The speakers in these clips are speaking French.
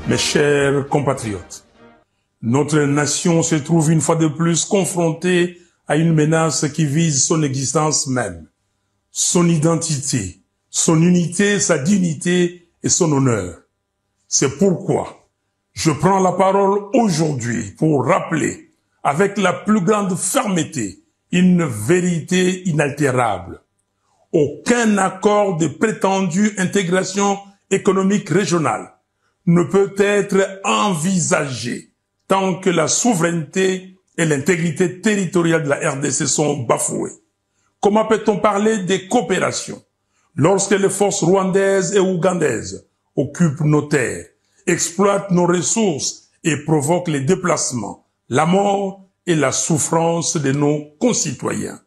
Mes chers compatriotes, notre nation se trouve une fois de plus confrontée à une menace qui vise son existence même, son identité, son unité, sa dignité et son honneur. C'est pourquoi je prends la parole aujourd'hui pour rappeler avec la plus grande fermeté une vérité inaltérable. Aucun accord de prétendue intégration économique régionale ne peut être envisagé tant que la souveraineté et l'intégrité territoriale de la RDC sont bafouées. Comment peut-on parler de coopération lorsque les forces rwandaises et ougandaises occupent nos terres, exploitent nos ressources et provoquent les déplacements, la mort et la souffrance de nos concitoyens?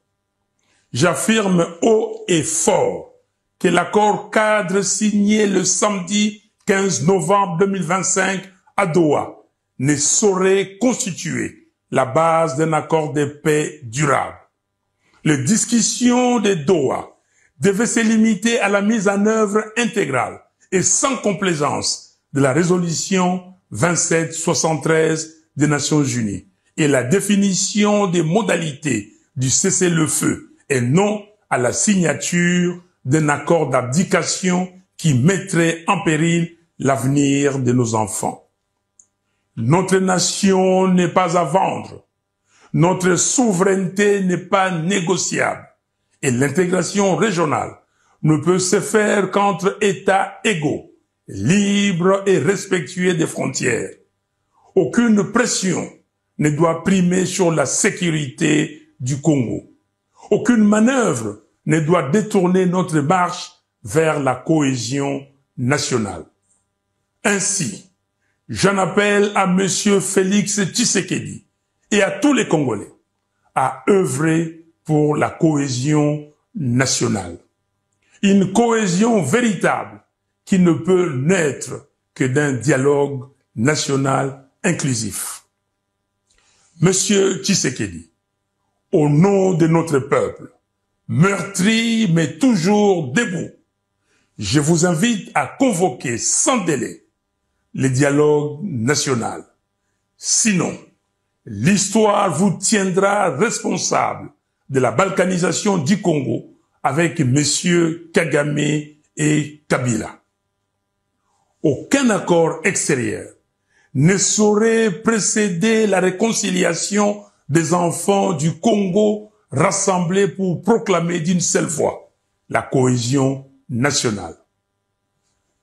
J'affirme haut et fort que l'accord cadre signé le samedi 15 novembre 2025 à Doha ne saurait constituer la base d'un accord de paix durable. Les discussions de Doha devaient se limiter à la mise en œuvre intégrale et sans complaisance de la résolution 2773 des Nations Unies et la définition des modalités du cessez-le-feu et non à la signature d'un accord d'abdication qui mettrait en péril l'avenir de nos enfants. Notre nation n'est pas à vendre. Notre souveraineté n'est pas négociable. Et l'intégration régionale ne peut se faire qu'entre États égaux, libres et respectueux des frontières. Aucune pression ne doit primer sur la sécurité du Congo. Aucune manœuvre ne doit détourner notre marche vers la cohésion nationale. Ainsi, j'en appelle à Monsieur Félix Tshisekedi et à tous les Congolais à œuvrer pour la cohésion nationale. Une cohésion véritable qui ne peut naître que d'un dialogue national inclusif. Monsieur Tshisekedi, au nom de notre peuple, meurtri mais toujours debout, je vous invite à convoquer sans délai le dialogue national. Sinon, l'histoire vous tiendra responsable de la balkanisation du Congo avec messieurs Kagame et Kabila. Aucun accord extérieur ne saurait précéder la réconciliation des enfants du Congo rassemblés pour proclamer d'une seule voix la cohésion nationale.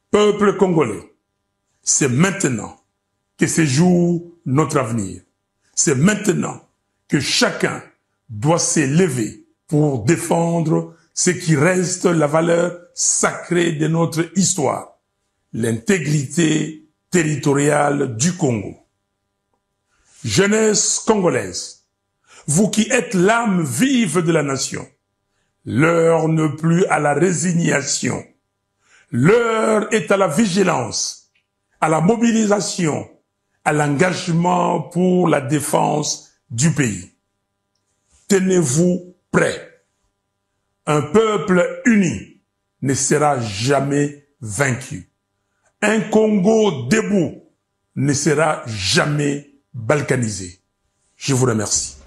Peuple congolais, c'est maintenant que se joue notre avenir. C'est maintenant que chacun doit s'élever pour défendre ce qui reste la valeur sacrée de notre histoire, l'intégrité territoriale du Congo. Jeunesse congolaise, vous qui êtes l'âme vive de la nation, l'heure n'est plus à la résignation, l'heure est à la vigilance, à la mobilisation, à l'engagement pour la défense du pays. Tenez-vous prêts. Un peuple uni ne sera jamais vaincu. Un Congo debout ne sera jamais balkanisé. Je vous remercie.